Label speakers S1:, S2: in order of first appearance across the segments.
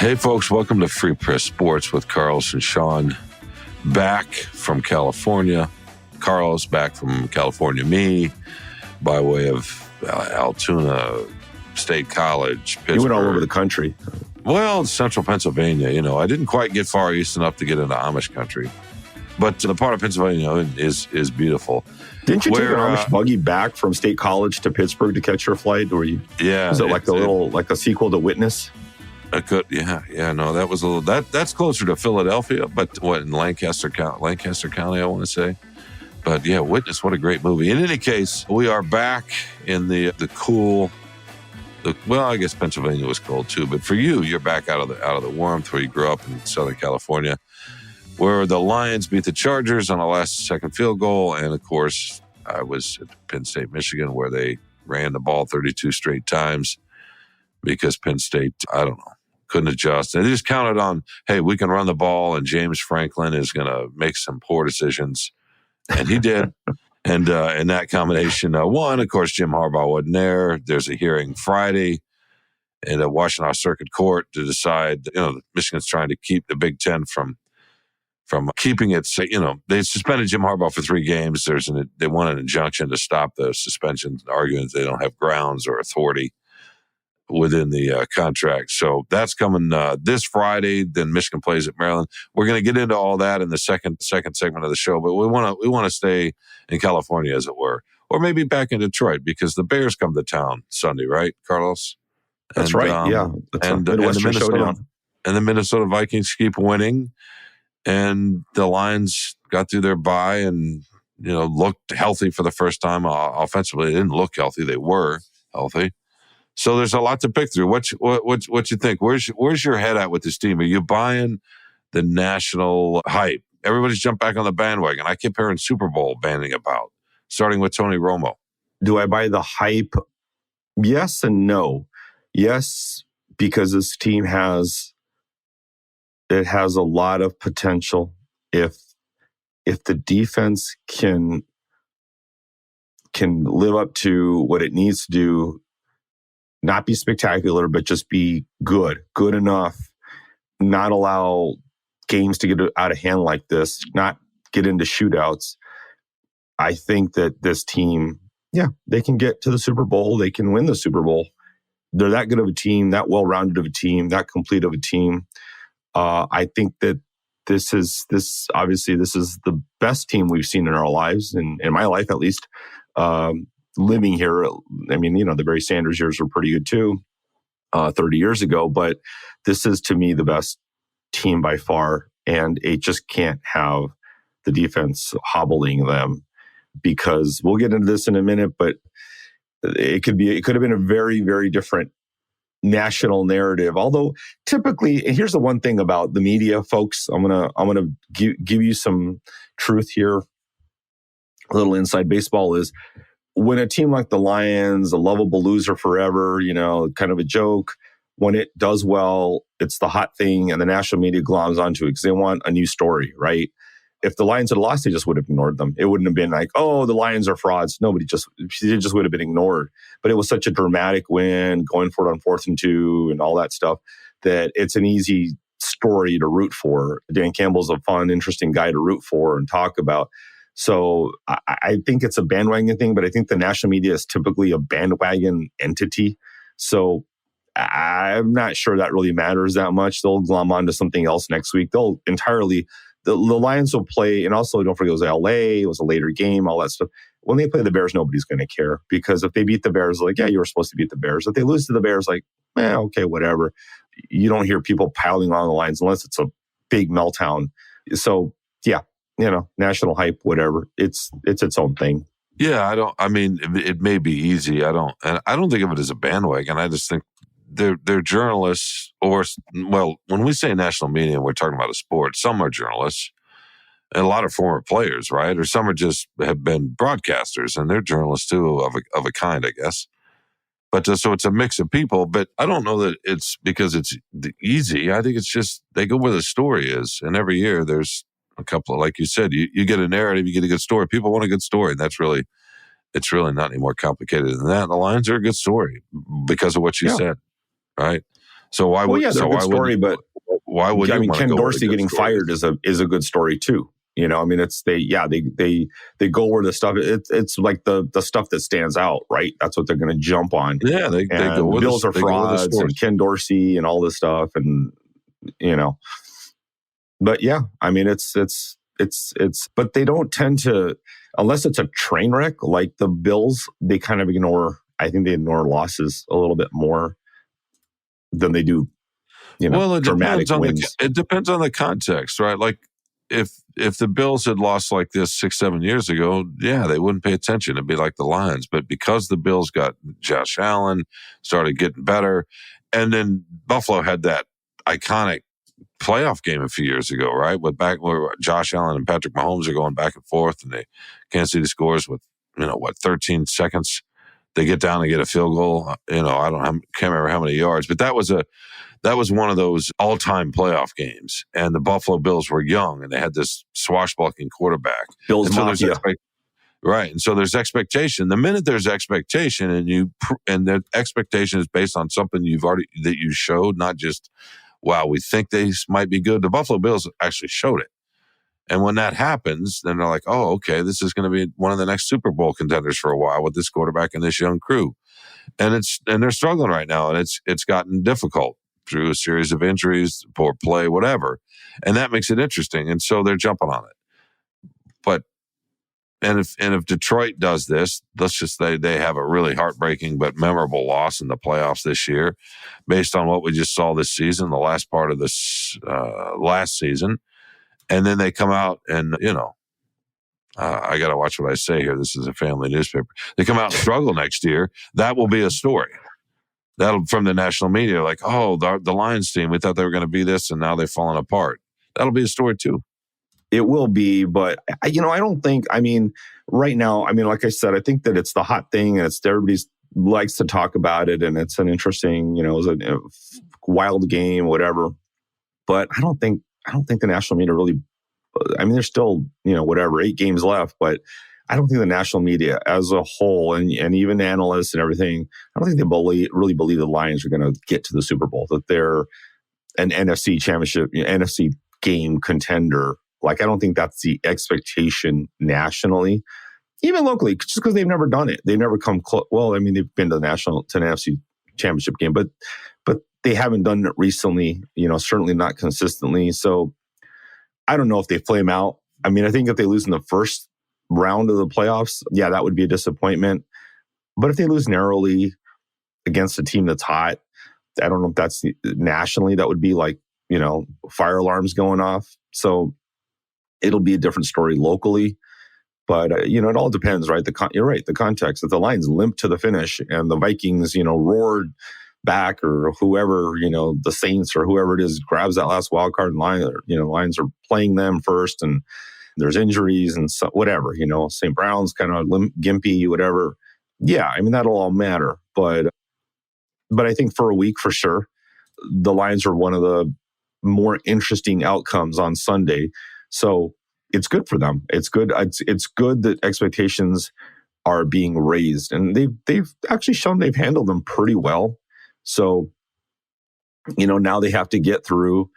S1: Hey, folks, welcome to Free Press Sports with Carlos and Shawn. Back from California. Carlos back from California, me, by way of Altoona State College, Pittsburgh.
S2: You went all over the country.
S1: Well, central Pennsylvania, I didn't quite get far east enough to get into Amish country. But the part of Pennsylvania is beautiful.
S2: Didn't you take an Amish buggy back from State College to Pittsburgh to catch your flight? Or
S1: yeah.
S2: Was it like a sequel to Witness?
S1: I could, no, that was a little, that's closer to Philadelphia, but what, in Lancaster County, I want to say. But yeah, Witness, what a great movie. In any case, we are back in the cool, I guess Pennsylvania was cold too, but for you're back out of the warmth where you grew up in Southern California, where the Lions beat the Chargers on a last-second field goal, and of course, I was at Penn State, Michigan, where they ran the ball 32 straight times because Penn State, I don't know, couldn't adjust. And they just counted on, hey, we can run the ball, and James Franklin is going to make some poor decisions. And he did. And in that combination, one, of course, Jim Harbaugh wasn't there. There's a hearing Friday in the Washington Circuit Court to decide, Michigan's trying to keep the Big Ten from keeping it, they suspended Jim Harbaugh for 3 games. They want an injunction to stop the suspension, arguing they don't have grounds or authority within the contract. So that's coming this Friday. Then Michigan plays at Maryland. We're going to get into all that in the second segment of the show, but we want to stay in California, as it were, or maybe back in Detroit, because the Bears come to town Sunday, right, Carlos?
S2: That's right. Yeah,
S1: and the Minnesota Vikings keep winning, and the Lions got through their bye and looked healthy for the first time offensively. They didn't look healthy; they were healthy. So there's a lot to pick through. What you think? Where's your head at with this team? Are you buying the national hype? Everybody's jumped back on the bandwagon. I keep hearing Super Bowl banning about, starting with Tony Romo.
S2: Do I buy the hype? Yes and no. Yes, because this team has a lot of potential. If the defense can live up to what it needs to do, not be spectacular, but just be good enough, not allow games to get out of hand like this, not get into shootouts. I think that this team, they can get to the Super Bowl. They can win the Super Bowl. They're that good of a team, that well-rounded of a team, that complete of a team. I think that this is the best team we've seen in our lives, in my life at least. Living here, I mean, the Barry Sanders years were pretty good too, 30 years ago. But this is, to me, the best team by far. And it just can't have the defense hobbling them, because we'll get into this in a minute, but it could have been a very, very different national narrative. Although typically, and here's the one thing about the media, folks, I'm gonna give you some truth here. A little inside baseball is, when a team like the Lions, a lovable loser forever, kind of a joke, when it does well, it's the hot thing, and the national media gloms onto it because they want a new story, right? If the Lions had lost, they just would have ignored them. It wouldn't have been like, oh, the Lions are frauds. It just would have been ignored. But it was such a dramatic win, going for it on 4th and 2 and all that stuff, that it's an easy story to root for. Dan Campbell's a fun, interesting guy to root for and talk about. So I think it's a bandwagon thing, but I think the national media is typically a bandwagon entity. So I'm not sure that really matters that much. They'll glom onto something else next week. They'll entirely, the Lions will play, and also don't forget it was LA, it was a later game, all that stuff. When they play the Bears, nobody's going to care, because if they beat the Bears, like, yeah, you were supposed to beat the Bears. If they lose to the Bears, like, okay, whatever. You don't hear people piling on the Lions unless it's a big meltdown. So yeah, national hype, whatever. It's its own thing.
S1: Yeah, it may be easy. I don't think of it as a bandwagon. I just think they're journalists, when we say national media, we're talking about a sport. Some are journalists, and a lot of former players, right? Or some have been broadcasters, and they're journalists too, of a kind, I guess. But so it's a mix of people. But I don't know that it's because it's easy. I think it's just they go where the story is, and every year there's a couple of, like you said, you get a narrative, you get a good story. People want a good story, and it's really not any more complicated than that. The Lions are a good story because of what you said, right? So why
S2: Well,
S1: would
S2: yeah, they're a good story, but
S1: why would you want to
S2: Ken
S1: go where the
S2: Dorsey
S1: good
S2: getting
S1: story
S2: fired is a good story too. You know, I mean, they go where the stuff it's like the stuff that stands out, right? That's what they're going to jump on.
S1: Yeah, they
S2: And
S1: go
S2: the
S1: with
S2: Bills are
S1: they go with the
S2: frauds and
S1: source.
S2: Ken Dorsey and all this stuff, and you know, but yeah, I mean, but they don't tend to, unless it's a train wreck like the Bills, they kind of ignore. I think they ignore losses a little bit more than they do,
S1: Well,
S2: dramatic wins.
S1: it depends on the context, right? Like if the Bills had lost like this 6-7 years ago, yeah, they wouldn't pay attention. It'd be like the Lions. But because the Bills got Josh Allen, started getting better, and then Buffalo had that iconic playoff game a few years ago, right? Back where Josh Allen and Patrick Mahomes are going back and forth, and Kansas City scores with 13 seconds. They get down and get a field goal. I can't remember how many yards, but that was one of those all-time playoff games. And the Buffalo Bills were young, and they had this swashbuckling quarterback.
S2: Bills Mafia.
S1: Right. And so there's expectation. The minute there's expectation and the expectation is based on something that you showed, not just, wow, we think they might be good. The Buffalo Bills actually showed it. And when that happens, then they're like, oh, okay, this is going to be one of the next Super Bowl contenders for a while with this quarterback and this young crew. And they're struggling right now, and it's gotten difficult through a series of injuries, poor play, whatever. And that makes it interesting. And so they're jumping on it. But if Detroit does this, let's just say they have a really heartbreaking but memorable loss in the playoffs this year, based on what we just saw this season, the last part of this last season. And then they come out and, I got to watch what I say here. This is a family newspaper. They come out and struggle next year. That will be a story. That'll from the national media, like, oh, the Lions team, we thought they were going to be this, and now they've fallen apart. That'll be a story too.
S2: It will be, but I don't think. I mean, right now, like I said, I think that it's the hot thing, and everybody likes to talk about it, and it's an interesting, it's a wild game, whatever. But I don't think the national media really. I mean, there's still 8 games left, but I don't think the national media as a whole, and even analysts and everything, I don't think they really believe the Lions are going to get to the Super Bowl, that they're an NFC championship, NFC game contender. Like, I don't think that's the expectation nationally, even locally, just because they've never done it. They've never come close. Well, I mean, they've been to an NFC championship game, but they haven't done it recently, certainly not consistently. So I don't know if they flame out. I mean, I think if they lose in the first round of the playoffs, yeah, that would be a disappointment. But if they lose narrowly against a team that's hot, I don't know if that's nationally, that would be like, fire alarms going off. So it'll be a different story locally. But, it all depends, right? You're right, the context. If the Lions limp to the finish and the Vikings, roared back, or whoever, the Saints or whoever it is grabs that last wild card, and Lions are playing them first, and there's injuries and so, whatever, St. Brown's kind of gimpy, whatever. Yeah, I mean, that'll all matter. But I think for a week, for sure, the Lions are one of the more interesting outcomes on Sunday. So it's good for them. It's good. It's good that expectations are being raised, and they've actually shown they've handled them pretty well. So, now they have to get through.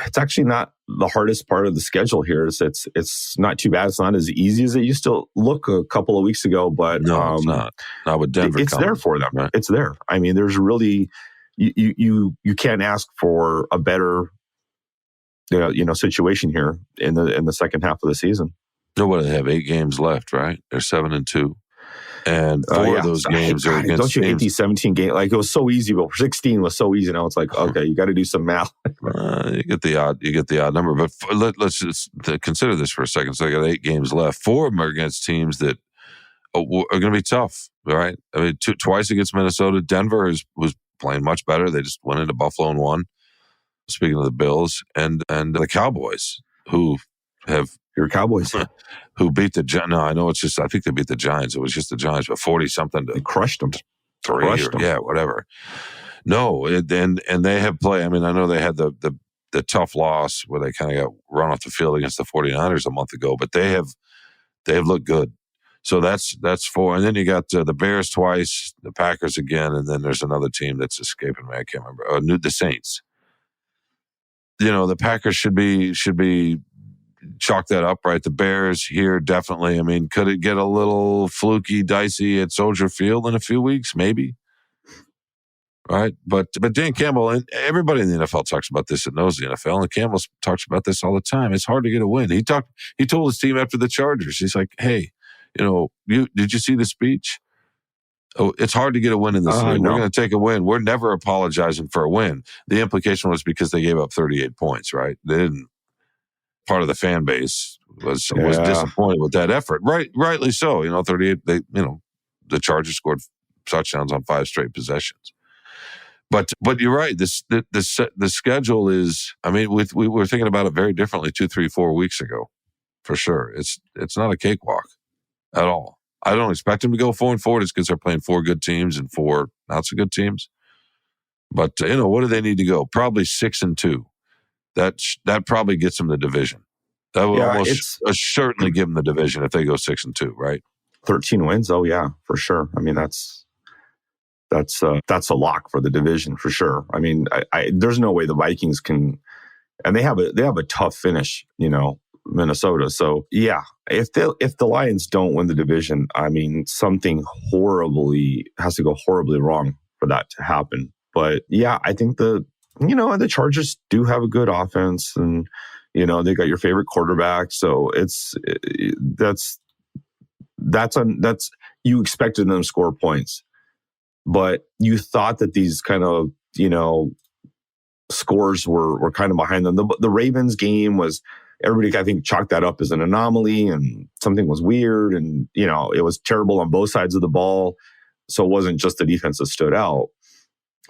S2: It's actually not the hardest part of the schedule here. It's not too bad. It's not as easy as it used to look a couple of weeks ago, but
S1: no, it's not. Not with Denver.
S2: It's there for them. Right? It's there. I mean, there's really you can't ask for a better situation here in the second half of the season.
S1: No, what, they have 8 games left, right? They're 7-2. And 4 of those games are against.
S2: Don't you hate these 17 games? Like, it was so easy, but 16 was so easy. Now it's like, okay, you got to do some math.
S1: You get the odd number. But let's just consider this for a second. So they got 8 games left. 4 of them are against teams that are going to be tough, right? I mean, twice against Minnesota. Denver was playing much better. They just went into Buffalo and won. Speaking of the Bills and the Cowboys, who have
S2: your Cowboys,
S1: who beat the Giants. No, I know it's just, I think they beat the Giants. It was just the Giants, but 40-something.
S2: They crushed them.
S1: 3 yeah, whatever. No, and they have played. I mean, I know they had the tough loss where they kind of got run off the field against the 49ers a month ago, but they have looked good. So that's 4. And then you got the Bears twice, the Packers again, and then there's another team that's escaping me. I can't remember. The Saints. The Packers should be chalk that up, right? The Bears here, definitely. I mean, could it get a little fluky, dicey at Soldier Field in a few weeks? Maybe. Right? But Dan Campbell, and everybody in the NFL talks about this that knows the NFL, and Campbell talks about this all the time. It's hard to get a win. He told his team after the Chargers, he's like, hey, did you see the speech? Oh, it's hard to get a win in this league.
S2: No.
S1: We're going to take a win. We're never apologizing for a win. The implication was because they gave up 38 points, right? They didn't. Part of the fan base was disappointed with that effort. Rightly so. 38. The Chargers scored touchdowns on 5 straight possessions. But you're right. The schedule is. I mean, we were thinking about it very differently 2, 3, 4 weeks ago, for sure. It's not a cakewalk at all. I don't expect them to go 4-4 just because they're playing 4 good teams and 4 not so good teams. But what do they need to go? Probably 6-2. That probably gets them the division. That would almost certainly give them the division if they go 6-2, right?
S2: 13 wins. Oh yeah, for sure. I mean, that's a lock for the division for sure. I mean, there's no way the Vikings can, and they have a tough finish, Minnesota. So yeah, if the Lions don't win the division, I mean, something has to go horribly wrong for that to happen. But yeah, I think the Chargers do have a good offense, and they got your favorite quarterback. So that's you expected them to score points, but you thought that these kind of scores were kind of behind them. The Ravens game was, everybody I think chalked that up as an anomaly, and something was weird, and it was terrible on both sides of the ball. So it wasn't just the defense that stood out.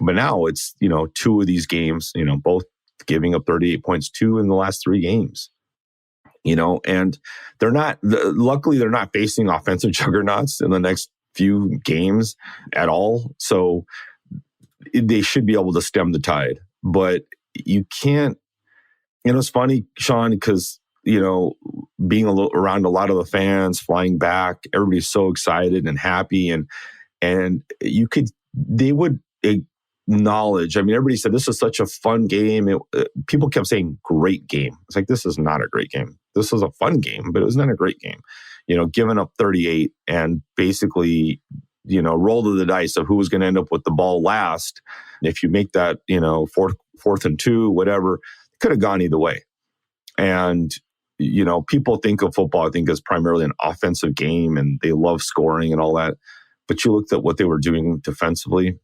S2: But now it's, 2 of these games, both giving up 38 points, 2 in the last 3 games, and luckily they're not facing offensive juggernauts in the next few games at all. So they should be able to stem the tide, but you can't, it's funny, Shawn, because, being around a lot of the fans, flying back, everybody's so excited and happy, and they would acknowledge. I mean, everybody said this is such a fun game. People kept saying great game. It's like, this is not a great game. This was a fun game, but it was not a great game. Giving up 38 and basically, roll to the dice of who was going to end up with the ball last. If you make that, 4th and 2, whatever, it could have gone either way. And, people think of football, I think, as primarily an offensive game, and they love scoring and all that. But you looked at what they were doing defensively,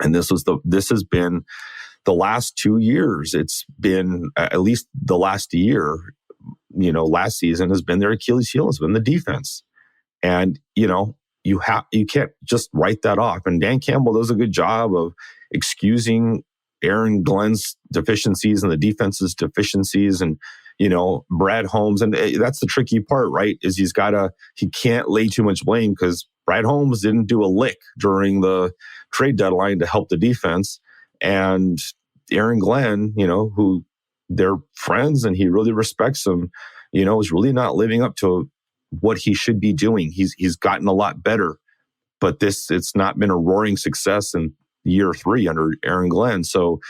S2: and this has been the last 2 years. It's been at least the last year. Last season has been their Achilles heel, has been the defense, and you can't just write that off. And Dan Campbell does a good job of excusing Aaron Glen's deficiencies and the defense's deficiencies, and Brad Holmes. And that's the tricky part, right? Is he can't lay too much blame, because Brad Holmes didn't do a lick during the trade deadline to help the defense. And Aaron Glen, who they're friends and he really respects him, is really not living up to what he should be doing. He's gotten a lot better, but it's not been a roaring success in year 3 under Aaron Glen. So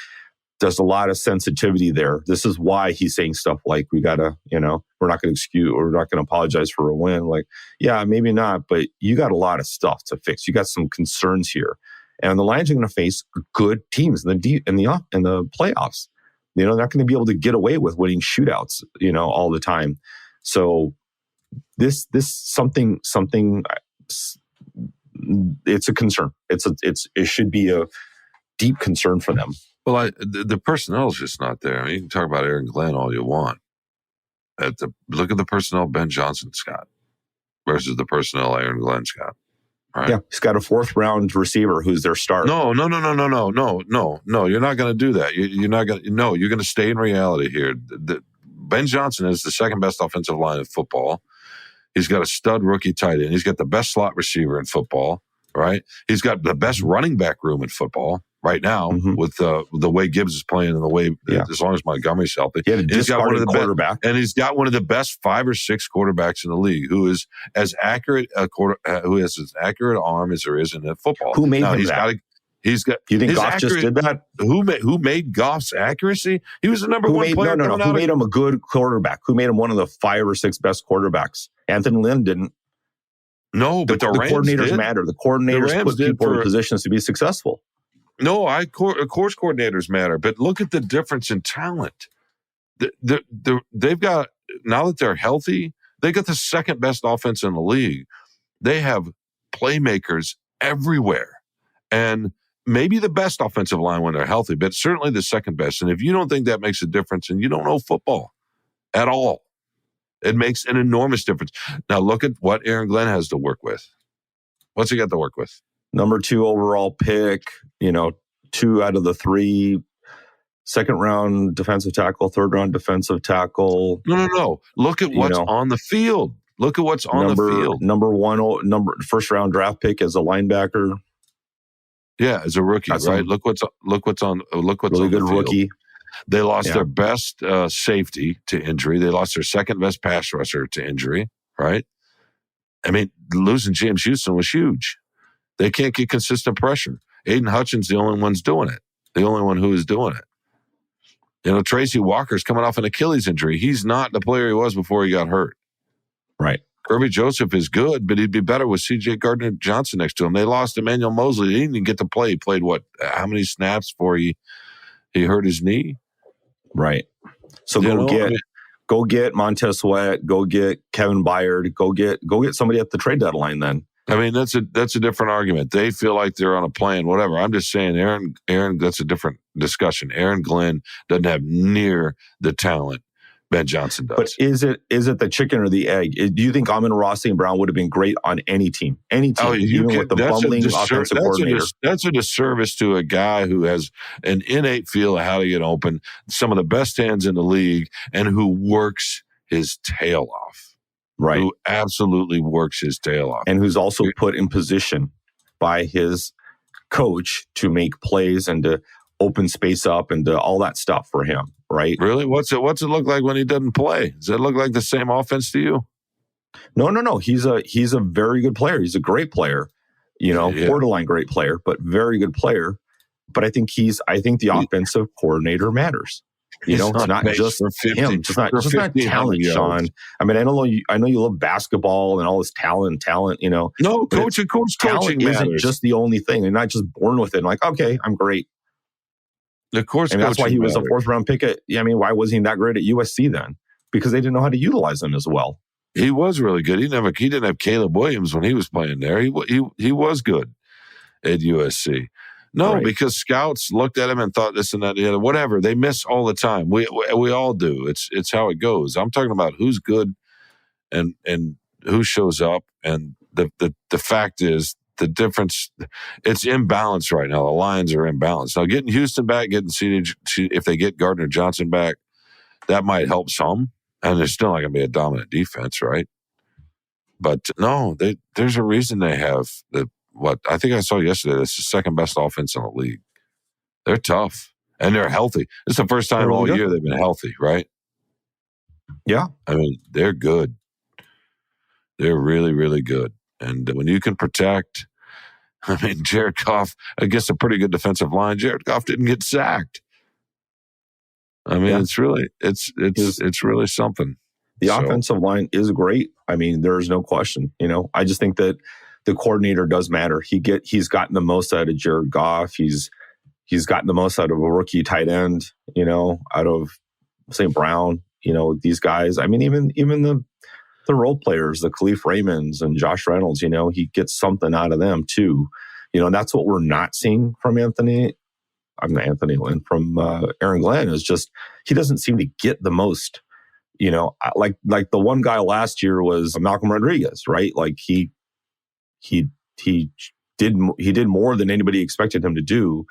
S2: there's a lot of sensitivity there. This is why he's saying stuff like, we gotta, we're not going to excuse, or we're not going to apologize for a win. Like, yeah, maybe not, but you got a lot of stuff to fix. You got some concerns here, and the Lions are going to face good teams in the playoffs. They're not going to be able to get away with winning shootouts, all the time. So this something. It's a concern. It should be a deep concern for them.
S1: Well, the personnel is just not there. I mean, you can talk about Aaron Glenn all you want. Look at the personnel Ben Johnson's got versus the personnel Aaron Glenn's got. Right? Yeah,
S2: he's got a 4th round receiver who's their starter.
S1: No. You're not going to do that. You're not going to. No, you're going to stay in reality here. Ben Johnson is the 2nd best offensive line of football. He's got a stud rookie tight end. He's got the best slot receiver in football. Right? He's got the best running back room in football. right now with the way Gibbs is playing and the way as long as Montgomery's healthy.
S2: He's got one of the quarterback,
S1: and he's got one of the best 5 or 6 quarterbacks in the league, who is as accurate who has as accurate arm as there is in football.
S2: Who made him that?
S1: He's got.
S2: You think Goff just did that?
S1: Who made Goff's accuracy? He was the number one player.
S2: No. Who made him a good quarterback? Who made him one of the 5 or 6 best quarterbacks? Anthony Lynn didn't.
S1: No, but the
S2: coordinators
S1: did.
S2: matter. The coordinators put people in positions to be successful.
S1: No, of course coordinators matter, but look at the difference in talent. They've got, now that they're healthy, they got the second best offense in the league. They have playmakers everywhere, and maybe the best offensive line when they're healthy, but certainly the second best. And if you don't think that makes a difference, and you don't know football at all, it makes an enormous difference. Now look at what Aaron Glen has to work with. What's he got to work with?
S2: Number 2 overall pick, 2 out of the 3 second round defensive tackle, third round defensive tackle.
S1: No. Look at what's on the field. Look at what's on the field.
S2: Number 1, first round draft pick as a linebacker.
S1: Yeah, as a rookie, right? Look what's on
S2: really
S1: the
S2: good
S1: field.
S2: Rookie.
S1: They lost their best safety to injury. They lost their second best pass rusher to injury, right? I mean, losing James Houston was huge. They can't get consistent pressure. Aiden Hutchins, the only one's doing it. The only one who is doing it. Tracy Walker's coming off an Achilles injury. He's not the player he was before he got hurt.
S2: Right.
S1: Kirby Joseph is good, but he'd be better with C.J. Gardner-Johnson next to him. They lost Emmanuel Mosley. He didn't even get to play. He played how many snaps before he hurt his knee?
S2: Right. So go get Montez Sweat, go get Kevin Byard, go get somebody at the trade deadline then.
S1: I mean, that's a different argument. They feel like they're on a plane, whatever. I'm just saying, Aaron, that's a different discussion. Aaron Glen doesn't have near the talent Ben Johnson does.
S2: But is it the chicken or the egg? Do you think Amon-Ra St. Brown would have been great on any team? Any team, even with the bumbling offensive coordinator?
S1: That's a disservice to a guy who has an innate feel of how to get open, some of the best hands in the league, and who works his tail off.
S2: Right.
S1: Who absolutely works his tail off.
S2: And who's also put in position by his coach to make plays and to open space up and to all that stuff for him, right?
S1: Really? What's it look like when he doesn't play? Does it look like the same offense to you?
S2: No. He's a very good player. He's a great player, borderline great player, but very good player. But I think the offensive coordinator matters. It's not just him. It's not talent, Shawn. I mean, I know you love basketball and all this talent. No,
S1: coaching
S2: talent isn't just the only thing. You're not just born with it. Like, okay, I'm great.
S1: Of course,
S2: and that's why he was a 4th round pick. Why wasn't he that great at USC then? Because they didn't know how to utilize him as well.
S1: He was really good. He didn't have Caleb Williams when he was playing there. He was good at USC. No, right. Because scouts looked at him and thought this and that, the other, whatever. They miss all the time. We all do. It's how it goes. I'm talking about who's good and who shows up. And the fact is, the difference, it's imbalance right now. The lines are imbalanced. Now, getting Houston back, getting seated, if they get Gardner-Johnson back, that might help some. And they're still not going to be a dominant defense, right? But no, there's a reason they have what I think I saw yesterday. That's the second best offense in the league. They're tough and they're healthy. This is the first time all year they've been healthy, right?
S2: Yeah.
S1: I mean, they're good. They're really, really good. And when you can protect, I mean, Jared Goff against a pretty good defensive line, Jared Goff didn't get sacked. I mean, it's really something.
S2: The offensive line is great. I mean, there's no question. I just think that the coordinator does matter. He's gotten the most out of Jared Goff. He's gotten the most out of a rookie tight end. Out of St. Brown. These guys. I mean, even the role players, the Khalif Raymonds and Josh Reynolds. He gets something out of them too. That's what we're not seeing from from Aaron Glen is just he doesn't seem to get the most. Like the one guy last year was Malcolm Rodriguez, right? Like he did more than anybody expected him to do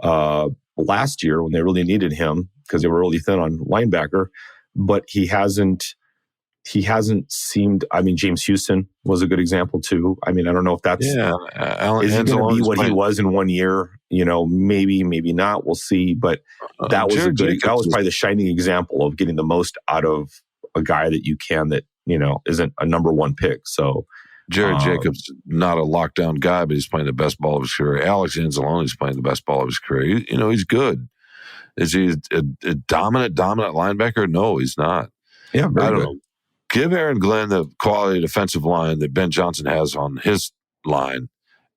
S2: last year when they really needed him because they were really thin on linebacker. But he hasn't he hasn't seemed. I mean, James Houston was a good example too. I mean, I don't know if that's is he going to be what he was in 1 year? Maybe not. We'll see. But that was that was probably the shining example of getting the most out of a guy that you can that isn't a number one pick. So
S1: Jared Jacobs, not a lockdown guy, but he's playing the best ball of his career. Alex Anzalone's playing the best ball of his career. He's good. Is he a dominant linebacker? No, he's not.
S2: Yeah,
S1: I don't know. Give Aaron Glen the quality defensive line that Ben Johnson has on his line,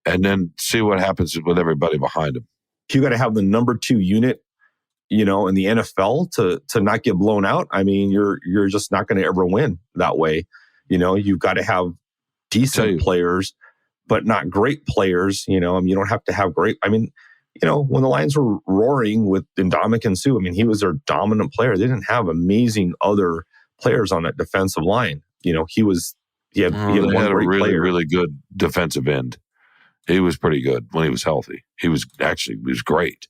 S1: and then see what happens with everybody behind him.
S2: You got to have the number 2 unit, in the NFL to not get blown out. I mean, you're just not going to ever win that way. You've got to have decent players, but not great players. You don't have to have great. I mean, when the Lions were roaring with Ndamukong Suh, I mean, he was their dominant player. They didn't have amazing other players on that defensive line. He had one great
S1: player. Really good defensive end. He was pretty good when he was healthy. He was great.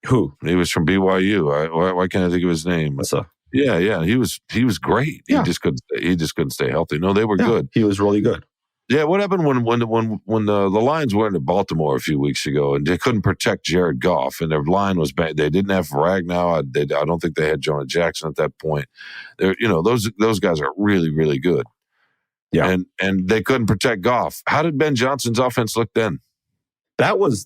S2: Who?
S1: He was from BYU. Why can't I think of his name? Yeah. He was great.
S2: Yeah.
S1: He just couldn't stay healthy. No, they were good.
S2: He was really good.
S1: Yeah, what happened when the Lions went to Baltimore a few weeks ago and they couldn't protect Jared Goff and their line was bad. They didn't have Ragnow. I don't think they had Jonah Jackson at that point. Those guys are really, really good.
S2: Yeah,
S1: and they couldn't protect Goff. How did Ben Johnson's offense look then?
S2: That was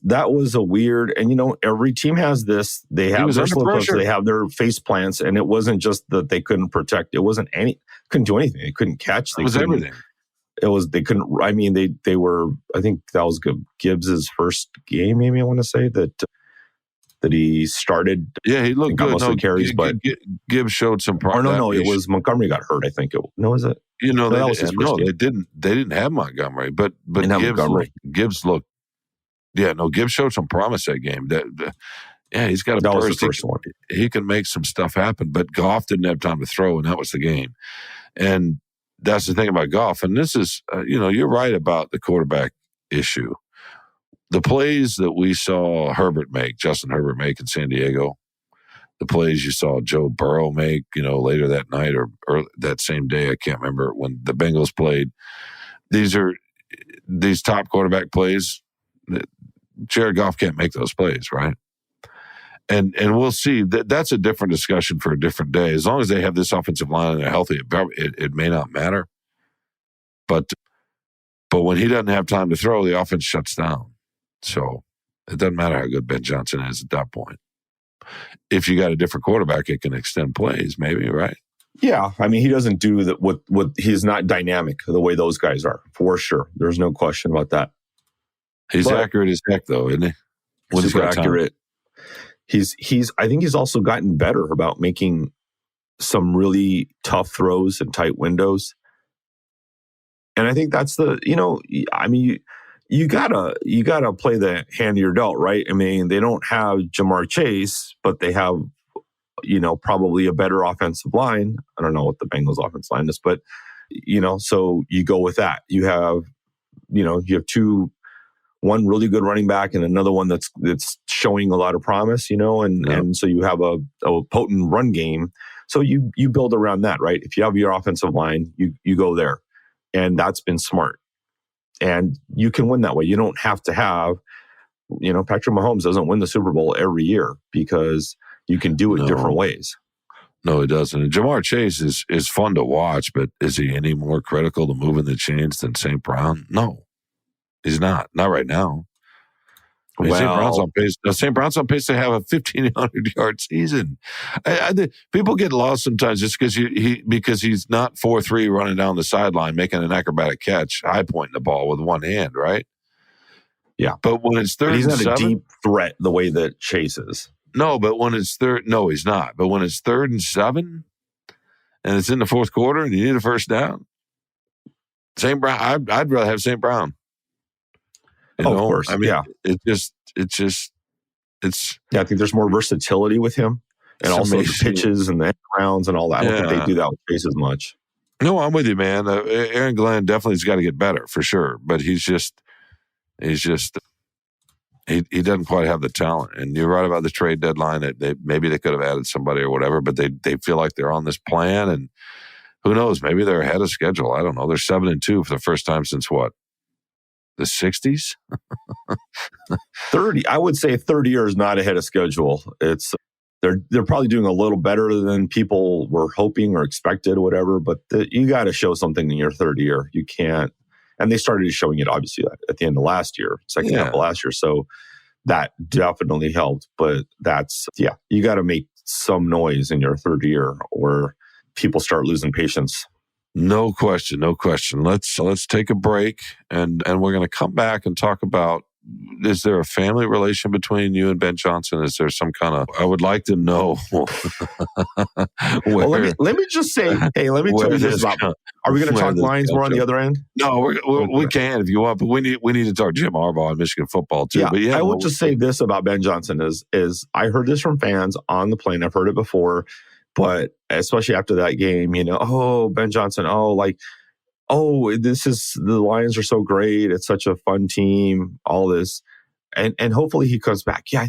S2: a weird. And every team has this. They have their slip-ups, they have their face plants, and it wasn't just that they couldn't protect. It wasn't couldn't do anything. They couldn't catch.
S1: It was everything.
S2: They couldn't. I mean, they were. I think that was Gibbs's first game. Maybe I want to say that he started.
S1: Yeah, he looked good.
S2: Most of the carries, but
S1: Gibbs showed some progress.
S2: No, it was Montgomery got hurt. I think is it?
S1: That was his first game. They didn't have Montgomery, but Gibbs looked. Yeah, no, Gibbs showed some promise that game. He's got a burst.
S2: Was the first one.
S1: He can make some stuff happen, but Goff didn't have time to throw, and that was the game. And that's the thing about Goff. And this is, you're right about the quarterback issue. The plays that we saw Justin Herbert make in San Diego, the plays you saw Joe Burrow make, later that night or that same day, I can't remember, when the Bengals played. These top quarterback plays. Jared Goff can't make those plays, right? And we'll see. That's a different discussion for a different day. As long as they have this offensive line and they're healthy, it may not matter. But when he doesn't have time to throw, the offense shuts down. So it doesn't matter how good Ben Johnson is at that point. If you got a different quarterback, it can extend plays, maybe, right?
S2: Yeah, I mean, he doesn't do that. What he's not dynamic the way those guys are, for sure. There's no question about that.
S1: He's accurate as heck, though, isn't he?
S2: Super accurate. I think he's also gotten better about making some really tough throws in tight windows. And I think that's you gotta play the hand you're dealt, right? I mean, they don't have Jamar Chase, but they have, probably a better offensive line. I don't know what the Bengals offensive line is, but, so you go with that. You have one really good running back and another one that's showing a lot of promise, and so you have a potent run game. So you build around that, right? If you have your offensive line, you go there. And that's been smart. And you can win that way. You don't have to have, Patrick Mahomes doesn't win the Super Bowl every year because you can do it different ways.
S1: No, he doesn't. And Jamar Chase is fun to watch, but is he any more critical to moving the chains than St. Brown? No. He's not right now. I mean, St. Brown's on pace to have a 1,500-yard season. People get lost sometimes just because he's not 4-3 running down the sideline, making an acrobatic catch, high pointing the ball with one hand, right?
S2: Yeah.
S1: But when it's third and 7,
S2: he's not a deep threat the way that Chase is.
S1: No, but when it's he's not. But when it's 3rd and 7 and it's in the fourth quarter and you need a first down, St. Brown, I'd rather have St. Brown.
S2: Of course. I mean,
S1: yeah. It's.
S2: Yeah, I think there's more versatility with him, and also the pitches and the rounds and all that. I don't think they do that with Chase as much.
S1: No, I'm with you, man. Aaron Glenn definitely's got to get better for sure, but he doesn't quite have the talent. And you're right about the trade deadline. Maybe they could have added somebody or whatever, but they feel like they're on this plan, and Who knows? Maybe they're ahead of schedule. I don't know. They're 7-2 for the first time since what? The 60s?
S2: 30. I would say 30 years not ahead of schedule. They're probably doing a little better than people were hoping or expected or whatever, but you got to show something in your third year. You can't. And they started showing it obviously at the end of last year, second half of last year. So that definitely helped. But you got to make some noise in your third year or people start losing patience.
S1: No question. Let's take a break and we're going to come back and talk about, is there a family relation between you and Ben Johnson? Is there some kind of, I would like to know.
S2: Let me just say, hey, let me tell you this about, are we going to talk lines more on the other end?
S1: No, we can if you want, but we need to talk Jim Harbaugh and Michigan football too.
S2: Yeah,
S1: but
S2: I will just say this about Ben Johnson is I heard this from fans on the plane. I've heard it before, but especially after that game, Ben Johnson, the Lions are so great. It's such a fun team, all this. And hopefully he comes back. Yeah,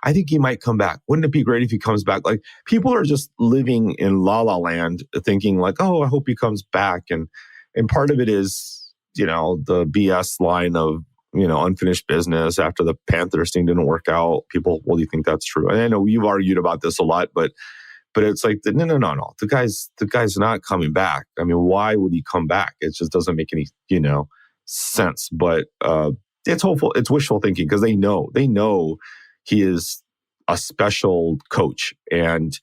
S2: I think he might come back. Wouldn't it be great if he comes back? Like, people are just living in la la land thinking like, I hope he comes back. And part of it is, the BS line of, unfinished business after the Panthers thing didn't work out. People, well, do you think that's true? And I know you've argued about this a lot, but it's like, no. The guy's not coming back. I mean, why would he come back? It just doesn't make any, sense. But it's hopeful. It's wishful thinking because they know he is a special coach, and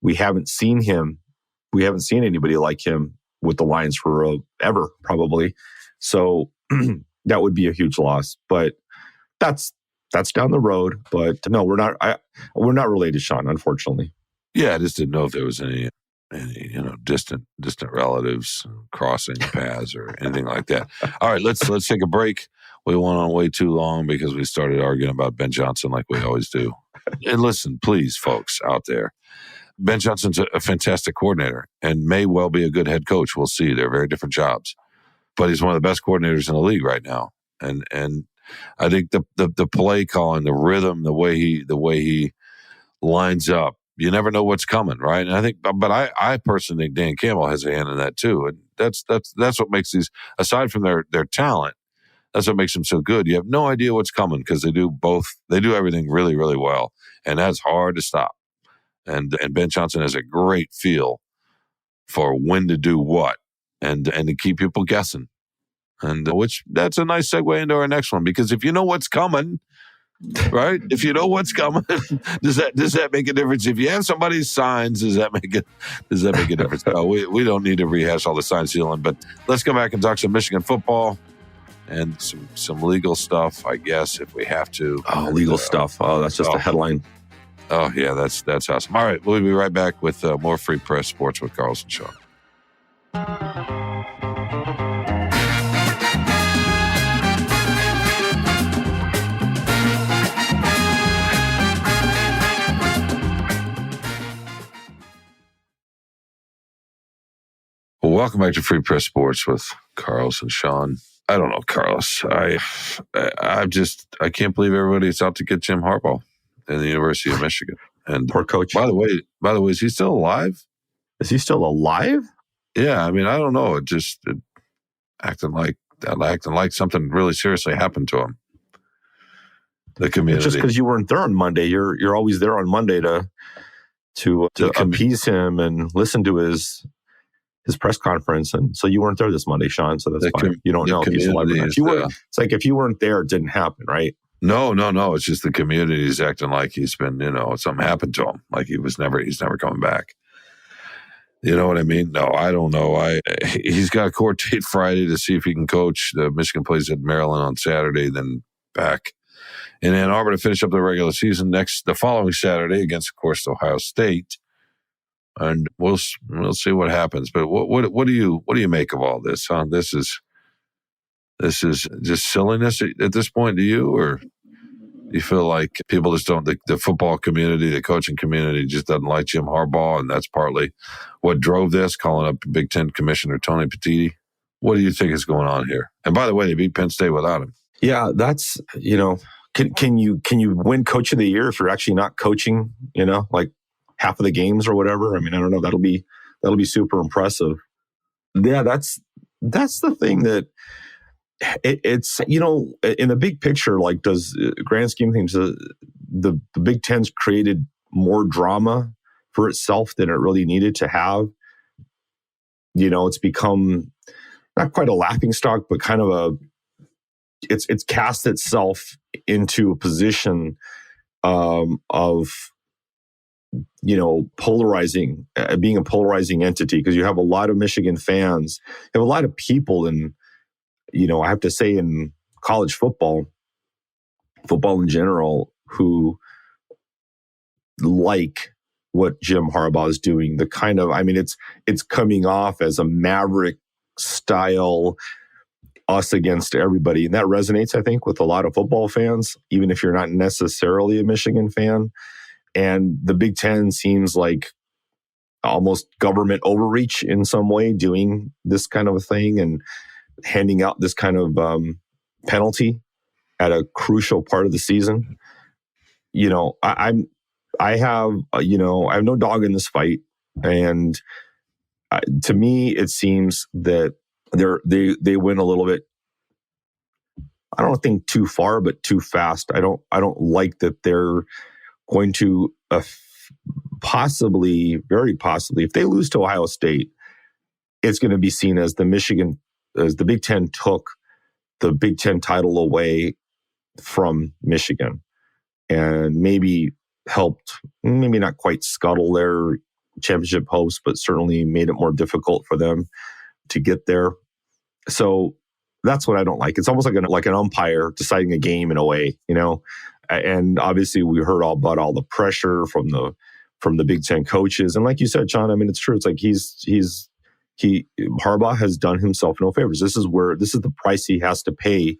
S2: we haven't seen him. We haven't seen anybody like him with the Lions for ever, probably. So that would be a huge loss. But that's down the road. But no, we're not related, Shawn, unfortunately.
S1: Yeah, I just didn't know if there was any distant relatives crossing paths or anything like that. All right, let's take a break. We went on way too long because we started arguing about Ben Johnson like we always do. And listen, please, folks out there, Ben Johnson's a fantastic coordinator and may well be a good head coach. We'll see. They're very different jobs, but he's one of the best coordinators in the league right now. And I think the play calling, the rhythm, the way he lines up, you never know what's coming, right? And I think, but I personally think Dan Campbell has a hand in that too. And that's what makes these, aside from their talent, that's what makes them so good. You have no idea what's coming because they do everything really, really well. And that's hard to stop. And Ben Johnson has a great feel for when to do what and to keep people guessing. And that's a nice segue into our next one, because if you know what's coming, right? If you know what's coming, does that make a difference? If you have somebody's signs, does that make a difference? No, we don't need to rehash all the sign stealing, but let's go back and talk some Michigan football and some legal stuff, I guess, if we have to.
S2: Oh, legal stuff. Oh, that's just a headline.
S1: Oh, yeah, that's awesome. All right, we'll be right back with more Free Press Sports with Carlos and Shawn. Well, welcome back to Free Press Sports with Carlos and Shawn. I don't know, Carlos. I can't believe everybody's out to get Jim Harbaugh in the University of Michigan. And
S2: poor coach.
S1: By the way, is he still alive?
S2: Is he still alive?
S1: Yeah, I mean, I don't know. It acting like something really seriously happened to him. The community.
S2: It's just because you weren't there on Monday. You're always there on Monday to appease him and listen to his press conference, and so you weren't there this Monday, Shawn. So that's fine. You don't know if he's alive or not. It's like if you weren't there, it didn't happen, right?
S1: No. It's just the community is acting like he's been, something happened to him, like he's never coming back. You know what I mean? No, I don't know. He's got a court date Friday to see if he can coach. The Michigan plays at Maryland on Saturday, then back in Ann Arbor to finish up the regular season the following Saturday against, of course, Ohio State. And we'll see what happens. But what do you make of all this? Huh? This is just silliness at this point. Do you, or do you feel like people just don't? The football community, the coaching community, just doesn't like Jim Harbaugh, and that's partly what drove this. Calling up Big Ten Commissioner Tony Petitti. What do you think is going on here? And by the way, they beat Penn State without him.
S2: Yeah, that's Can you win Coach of the Year if you're actually not coaching? Like half of the games or whatever. I mean, I don't know. That'll be super impressive. Yeah, that's the thing that it's, in the big picture, like does grand scheme of things, the Big Ten's created more drama for itself than it really needed to have. It's become not quite a laughingstock, but kind of it's cast itself into a position of polarizing, being a polarizing entity, because you have a lot of Michigan fans, you have a lot of people in, I have to say, in college football in general, who like what Jim Harbaugh is doing. The kind of, it's coming off as a maverick style, us against everybody. And that resonates, I think, with a lot of football fans, even if you're not necessarily a Michigan fan. And the Big Ten seems like almost government overreach in some way, doing this kind of a thing and handing out this kind of penalty at a crucial part of the season. I have no dog in this fight, and to me, it seems that they win a little bit. I don't think too far, but too fast. I don't like that they're going to very possibly, if they lose to Ohio State, it's going to be seen as the Big Ten took the Big Ten title away from Michigan, and maybe helped, maybe not quite scuttle their championship hopes, but certainly made it more difficult for them to get there. So that's what I don't like. It's almost like an umpire deciding a game in a way, And obviously, we heard all about all the pressure from the Big Ten coaches, and like you said, Shawn, it's true. It's like Harbaugh has done himself no favors. This is the price he has to pay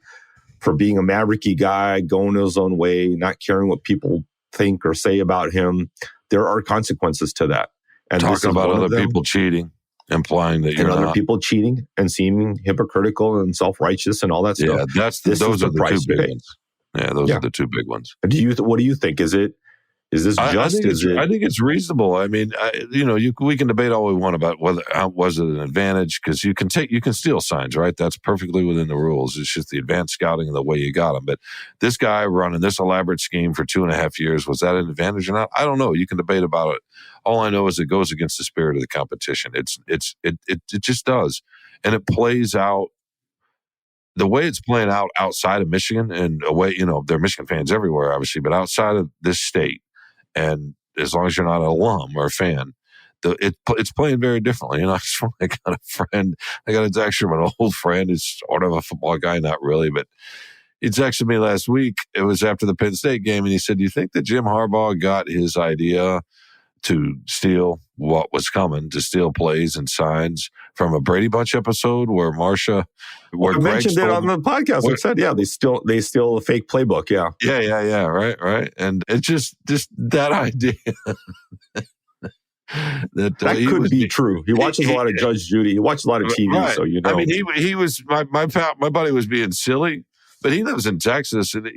S2: for being a mavericky guy, going his own way, not caring what people think or say about him. There are consequences to that. And
S1: talking about other people cheating, implying that you're
S2: other people cheating and seeming hypocritical and self-righteous and all that stuff.
S1: Yeah, those are the two big ones. Yeah, those are the two big ones.
S2: What do you think? Is this just?
S1: I think it's reasonable. We can debate all we want about whether was it an advantage, because you can steal signs, right? That's perfectly within the rules. It's just the advanced scouting and the way you got them. But this guy running this elaborate scheme for 2.5 years, was that an advantage or not? I don't know. You can debate about it. All I know is it goes against the spirit of the competition. It just does, and it plays out. The way it's playing out outside of Michigan, and away, there are Michigan fans everywhere, obviously, but outside of this state, and as long as you're not an alum or a fan, it's playing very differently. I got a text from an old friend who's sort of a football guy, not really, but he texted me last week. It was after the Penn State game, and he said, "Do you think that Jim Harbaugh got his idea to steal what was coming, to steal plays and signs from a Brady Bunch episode where Marsha..."
S2: I mentioned it on the podcast. I said, they steal a fake playbook. Yeah.
S1: Yeah. Right. And it's just that idea.
S2: that could be true. He watches a lot of Judge Judy. He watches a lot of TV, right. So
S1: he was my buddy was being silly, but he lives in Texas, and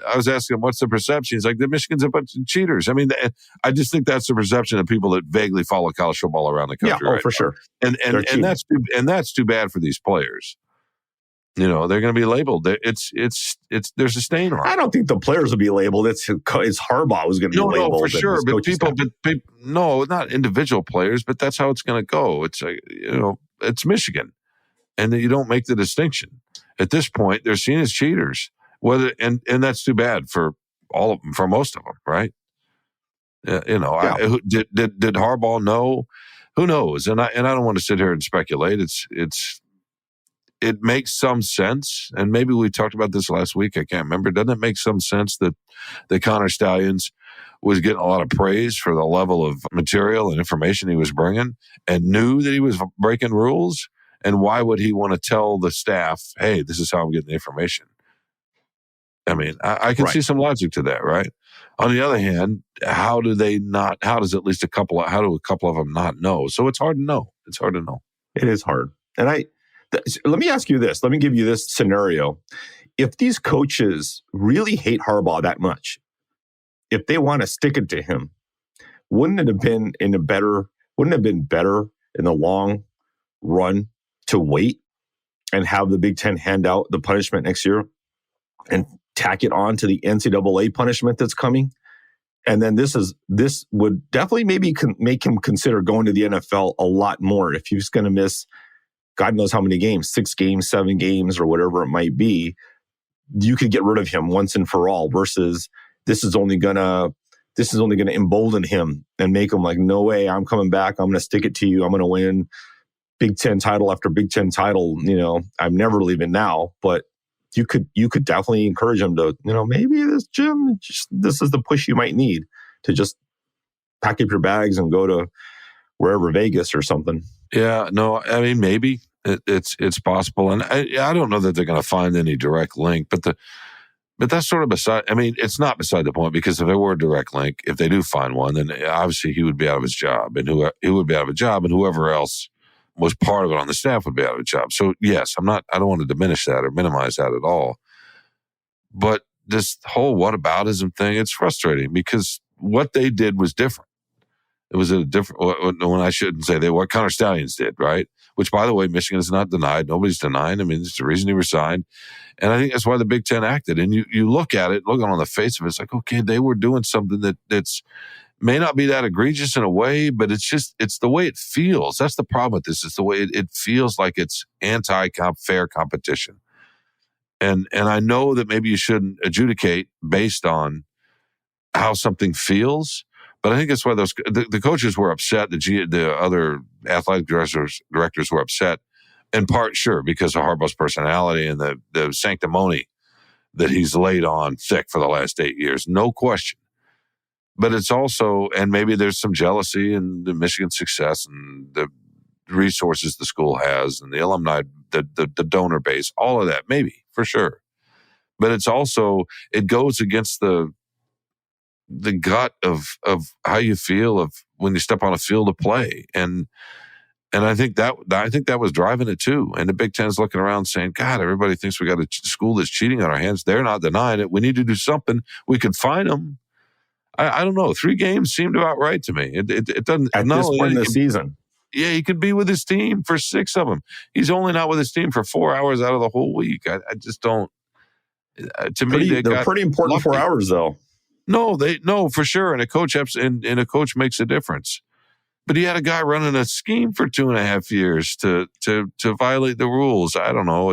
S1: I was asking him, what's the perception? He's like, the Michigan's a bunch of cheaters. I just think that's the perception of people that vaguely follow college football around the country.
S2: Yeah, for sure.
S1: And that's too bad for these players. They're going to be labeled. There's a stain on it.
S2: I don't think the players will be labeled. It's Harbaugh was going to be labeled.
S1: No, for sure. But people, no, not individual players, but that's how it's going to go. It's it's Michigan, and you don't make the distinction. At this point, they're seen as cheaters. And that's too bad for all of them, for most of them, right? Did Harbaugh know? Who knows? And I don't want to sit here and speculate. It makes some sense, and maybe we talked about this last week. I can't remember. Doesn't it make some sense that the Connor Stallions was getting a lot of praise for the level of material and information he was bringing, and knew that he was breaking rules? And why would he want to tell the staff, "Hey, this is how I'm getting the information"? I can see some logic to that, right? On the other hand, how do a couple of them not know? So it's hard to know.
S2: It is hard. And let me ask you this. Let me give you this scenario. If these coaches really hate Harbaugh that much, if they want to stick it to him, wouldn't it have been better in the long run to wait and have the Big Ten hand out the punishment next year and tack it on to the NCAA punishment that's coming. And then this would definitely maybe make him consider going to the NFL a lot more. If he's going to miss God knows how many games, 6 games, 7 games, or whatever it might be, you could get rid of him once and for all, versus this is only gonna embolden him and make him like, no way, I'm coming back. I'm going to stick it to you. I'm going to win Big Ten title after Big Ten title. I'm never leaving now. But you could definitely encourage him to, maybe this, Jim, this is the push you might need to just pack up your bags and go to wherever, Vegas or something.
S1: Yeah, no, I mean, maybe it's possible. And I don't know that they're going to find any direct link, but that's sort of beside, I mean, it's not beside the point, because if there were a direct link, if they do find one, then obviously he would be out of his job, and he would be out of a job, and whoever else was part of it on the staff would be out of a job. So yes, I don't want to diminish that or minimize that at all. But this whole whataboutism thing, it's frustrating, because what they did was different. It was a different, when I shouldn't say what Connor Stallions did, right? Which, by the way, Michigan is not denied. Nobody's denying. I mean, it's the reason he resigned. And I think that's why the Big Ten acted. And you look at it, looking on the face of it, it's like, okay, they were doing something that's may not be that egregious in a way, but it's the way it feels. That's the problem with this. It's the way it feels like it's fair competition. And I know that maybe you shouldn't adjudicate based on how something feels, but I think that's why the coaches were upset. The other athletic directors were upset, in part, sure, because of Harbaugh's personality and the sanctimony that he's laid on thick for the last 8 years, no question. But it's also, and maybe there's some jealousy in the Michigan success and the resources the school has and the alumni, the donor base, all of that, maybe, for sure. But it's also, it goes against the gut of how you feel of when you step on a field of play. And I think that was driving it too. And the Big Ten's looking around saying, God, everybody thinks we got a school that's cheating on our hands. They're not denying it. We need to do something. We could fine them. I don't know. 3 games seemed about right to me. It doesn't.
S2: At this point in the season.
S1: Yeah, he could be with his team for 6 of them. He's only not with his team for 4 hours out of the whole week. I just don't. To me,
S2: they're pretty important lucky. 4 hours, though.
S1: No, for sure. And a coach and a coach makes a difference. But he had a guy running a scheme for 2.5 years to violate the rules. I don't know.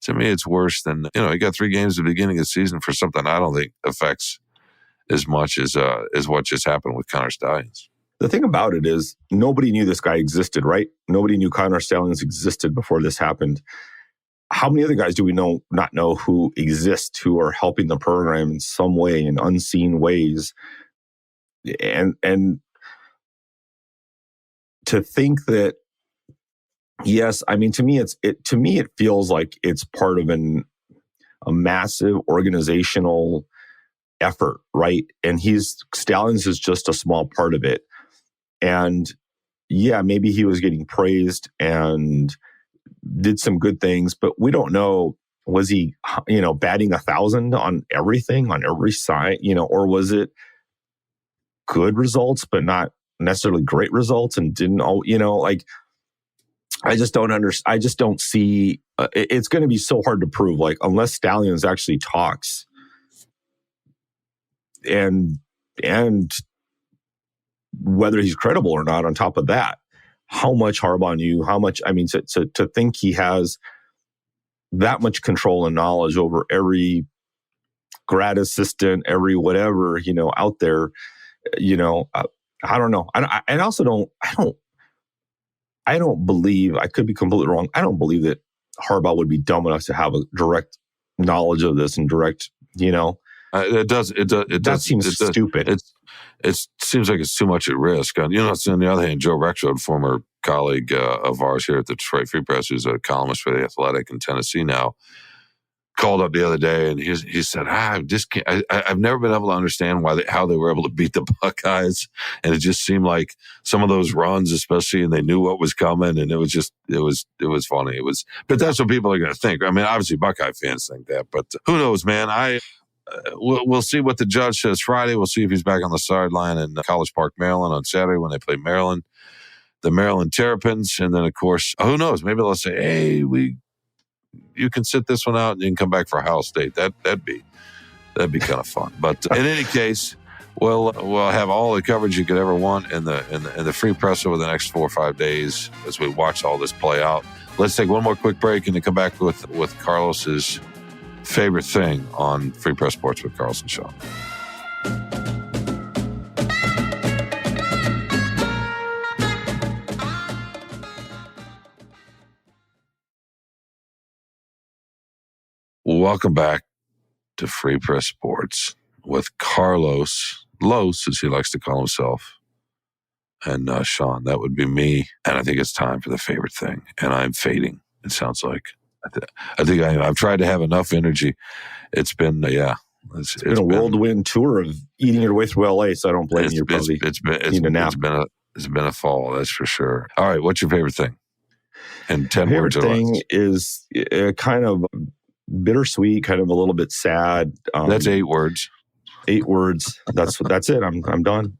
S1: To me, it's worse than, he got 3 games at the beginning of the season for something I don't think affects as much as what just happened with Connor Stallions.
S2: The thing about it is nobody knew this guy existed, right? Nobody knew Connor Stallions existed before this happened. How many other guys do we not know who exist, who are helping the program in some way, in unseen ways? And to think that, yes, I mean, to me it feels like it's part of a massive organizational effort, right? And Stallions is just a small part of it. And yeah, maybe he was getting praised and did some good things, but we don't know, was he, batting 1,000 on everything, on every side, or was it good results, but not necessarily great results, and didn't, I just don't see, it's going to be so hard to prove, like, unless Stallions actually talks and whether he's credible or not. On top of that, how much Harbaugh knew, to think he has that much control and knowledge over every grad assistant, every whatever, out there, I don't know. I don't believe, I could be completely wrong, I don't believe that Harbaugh would be dumb enough to have a direct knowledge of this and direct, That seems stupid.
S1: It seems like it's too much at risk. And, on the other hand, Joe Rexrode, former colleague of ours here at the Detroit Free Press, who's a columnist for The Athletic in Tennessee now, called up the other day and he said, I've never been able to understand how they were able to beat the Buckeyes. And it just seemed like some of those runs, especially, and they knew what was coming. And it was funny. But that's what people are going to think. I mean, obviously Buckeye fans think that, but who knows, man? We'll see what the judge says Friday. We'll see if he's back on the sideline in College Park, Maryland on Saturday when they play Maryland. the Maryland Terrapins. And then, of course, who knows? Maybe they'll say, hey, you can sit this one out and you can come back for Ohio State. That'd be kind of fun. But in any case, we'll have all the coverage you could ever want in the Free Press over the next 4 or 5 days as we watch all this play out. Let's take one more quick break and then come back with Carlos's favorite thing on Free Press Sports with Carlos and Shawn. Welcome back to Free Press Sports with Carlos, Los, as he likes to call himself, and Shawn. That would be me. And I think it's time for the favorite thing. And I'm fading, it sounds like. I think I've tried to have enough energy. It's been, It's been a whirlwind tour of eating your way through LA, so I don't blame you. It's been a fall, that's for sure. All right, what's your favorite thing? And 10 words or less. Favorite thing is kind of bittersweet, kind of a little bit sad. That's 8 words. 8 words. That's it. I'm done.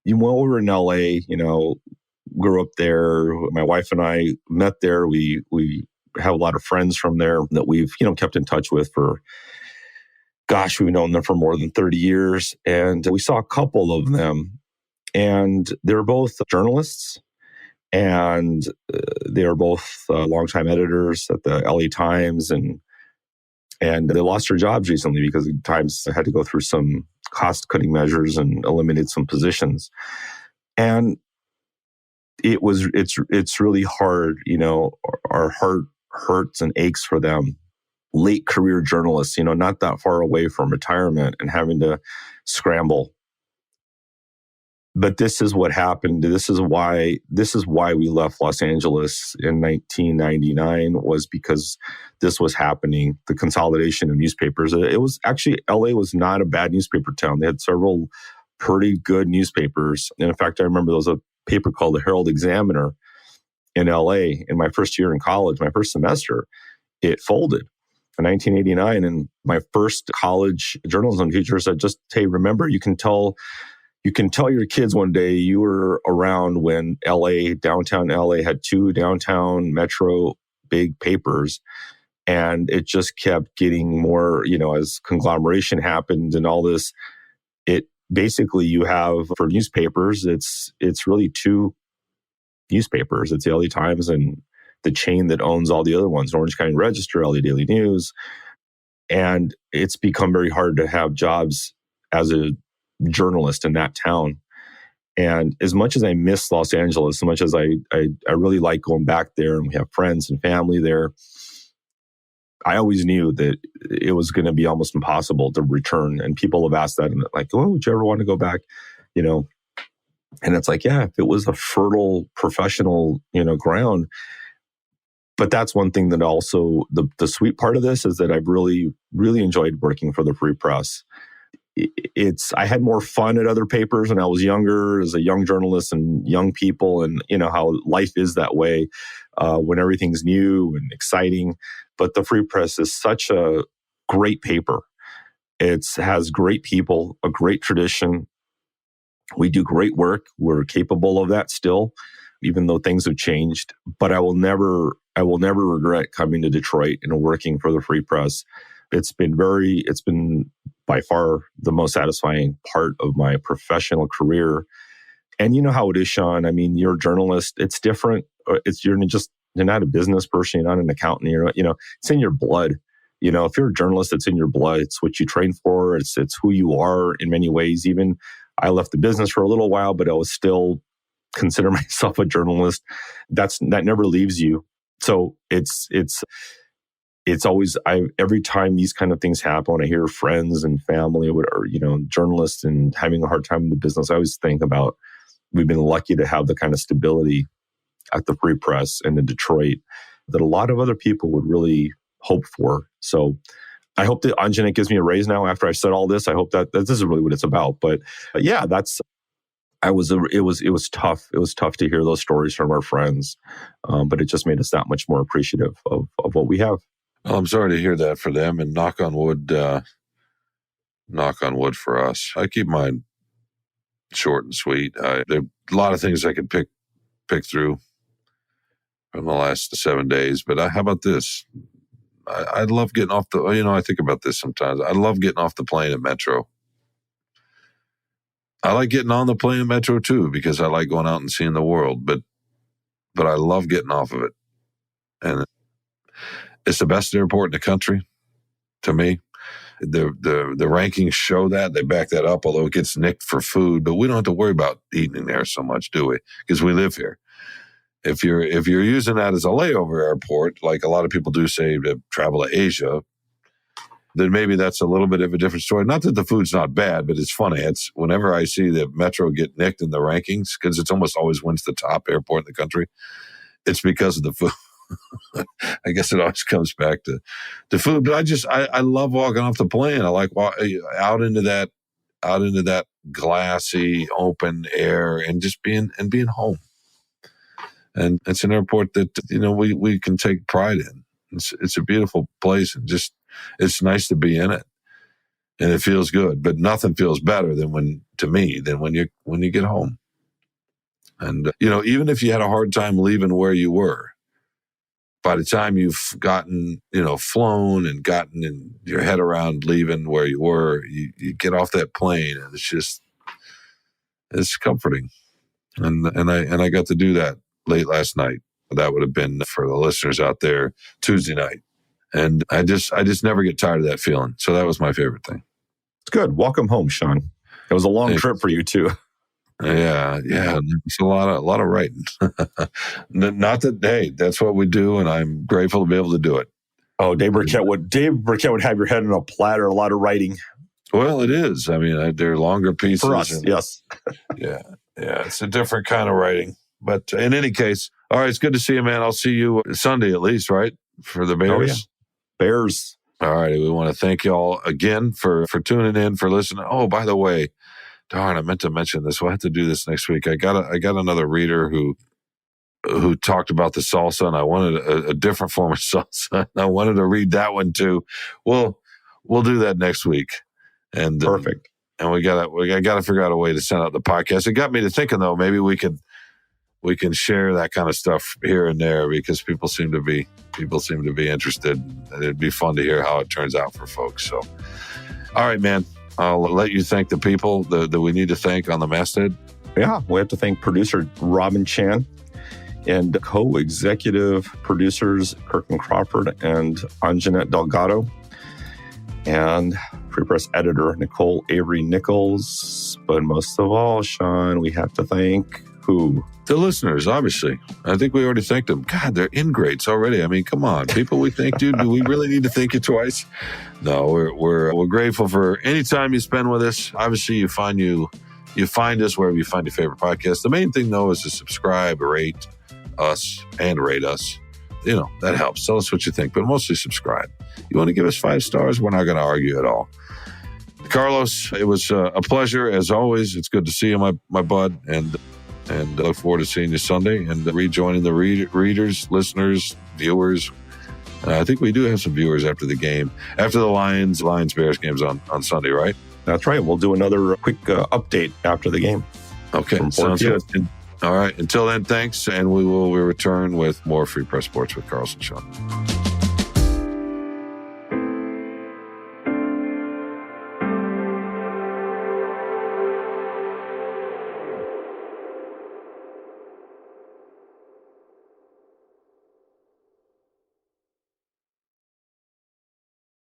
S1: When we were in LA, grew up there. My wife and I met there. We have a lot of friends from there that we've kept in touch with for. Gosh, we've known them for more than 30 years. And we saw a couple of them, and they're both journalists, and they are both longtime editors at the LA Times, and they lost their jobs recently because the Times had to go through some cost-cutting measures and eliminated some positions. And it's really hard, our heart hurts and aches for them. Late career journalists, not that far away from retirement and having to scramble. But this is what happened. This is why we left Los Angeles in 1999, was because this was happening, the consolidation of newspapers. It was actually, LA was not a bad newspaper town. They had several pretty good newspapers. And in fact, I remember there was a paper called the Herald Examiner in LA in my first year in college, my first semester. It folded in 1989, and my first college journalism teacher said, just, hey, remember, you can tell your kids one day you were around when downtown LA had 2 downtown metro big papers, and it just kept getting more, as conglomeration happened and all this. It basically, you have, for newspapers, it's really 2 newspapers. It's the LA Times and the chain that owns all the other ones, Orange County Register, LA Daily News. And it's become very hard to have jobs as a journalist in that town. And as much as I miss Los Angeles, as much as I really like going back there, and we have friends and family there, I always knew that it was going to be almost impossible to return. And people have asked that, and like, oh, would you ever want to go back? And it's like, yeah, if it was a fertile professional, ground. But that's one thing that also, the sweet part of this is that I've really, really enjoyed working for the Free Press. I had more fun at other papers when I was younger, as a young journalist and young people, and how life is that way when everything's new and exciting. But the Free Press is such a great paper. It has great people, a great tradition. We do great work. We're capable of that still, even though things have changed. But I will never regret coming to Detroit and working for the Free Press. It's been by far the most satisfying part of my professional career. And you know how it is, Shawn. I mean, you're a journalist. It's different. You're not a business person. You're not an accountant. It's in your blood. If you're a journalist, it's in your blood. It's what you train for. It's who you are in many ways. Even I left the business for a little while, but I was still consider myself a journalist. That never leaves you. So it's always, every time these kind of things happen, when I hear friends and family or journalists and having a hard time in the business, I always think about, we've been lucky to have the kind of stability at the Free Press and in Detroit that a lot of other people would really hope for. So I hope that Anjanek gives me a raise now after I said all this. I hope that this is really what it's about. But yeah, it was tough. It was tough to hear those stories from our friends, but it just made us that much more appreciative of what we have. Well, I'm sorry to hear that for them, and knock on wood for us. I keep mine short and sweet. There are a lot of things I could pick pick through from the last 7 days. But how about this? I love getting off the, I think about this sometimes. I love getting off the plane at Metro. I like getting on the plane at Metro too, because I like going out and seeing the world, but I love getting off of it. And it's the best airport in the country to me. The rankings show that. They back that up, although it gets nicked for food, but we don't have to worry about eating there so much, do we? Because we live here. If you're using that as a layover airport, like a lot of people do say to travel to Asia, then maybe that's a little bit of a different story. Not that the food's not bad, but it's funny. It's whenever I see the Metro get nicked in the rankings, because it's almost always wins the top airport in the country, it's because of the food. I guess it always comes back to the food. But I love walking off the plane. I like out into that glassy open air and just being home. And it's an airport that we can take pride in. It's a beautiful place, and just it's nice to be in it, and it feels good. But nothing feels better than when you get home. And even if you had a hard time leaving where you were, by the time you've gotten flown and gotten in your head around leaving where you were, you get off that plane, and it's comforting. And I got to do that late last night. That would have been, for the listeners out there, Tuesday night. And I just never get tired of that feeling. So that was my favorite thing.
S2: It's good. Welcome home, Shawn. It was a long trip for you too.
S1: Yeah. It's a lot of writing. Not that, hey, that's what we do, and I'm grateful to be able to do it.
S2: Oh, Dave Burkett would have your head on a platter, a lot of writing.
S1: Well, it is. I mean, they're longer pieces.
S2: For us, yes.
S1: Yeah. It's a different kind of writing. But in any case, all right, it's good to see you, man. I'll see you Sunday at least, right? For the Bears?
S2: Oh, yeah. Bears.
S1: All right. We want to thank you all again for tuning in, for listening. Oh, by the way, darn, I meant to mention this. We'll have to do this next week. I got another reader who talked about the salsa, and I wanted a different form of salsa. I wanted to read that one too. We'll do that next week. And
S2: perfect.
S1: And I got to figure out a way to send out the podcast. It got me to thinking, though, maybe we can share that kind of stuff here and there, because people seem to be interested, and it'd be fun to hear how it turns out for folks. So, all right, man, I'll let you thank the people that we need to thank on the masthead.
S2: Yeah, we have to thank producer Robin Chan and co-executive producers Kirkland Crawford and Anjanette Delgado, and Free Press editor Nicole Avery Nichols. But most of all, Shawn, we have to thank who?
S1: The listeners, obviously. I think we already thanked them. God, they're ingrates already. I mean, come on. People we thank, dude, do we really need to thank you twice? No, we're grateful for any time you spend with us. Obviously, you find us wherever you find your favorite podcast. The main thing, though, is to subscribe, rate us, and rate us. That helps. Tell us what you think, but mostly subscribe. You want to give us 5 stars? We're not going to argue at all. Carlos, it was a pleasure, as always. It's good to see you, my bud, and I look forward to seeing you Sunday and rejoining the readers, listeners, viewers. I think we do have some viewers after the game, after the Lions-Bears games on Sunday, right?
S2: That's right. We'll do another quick update after the game.
S1: Okay, sounds good. All right. Until then, thanks, and we will return with more Free Press Sports with Carlson Shawn.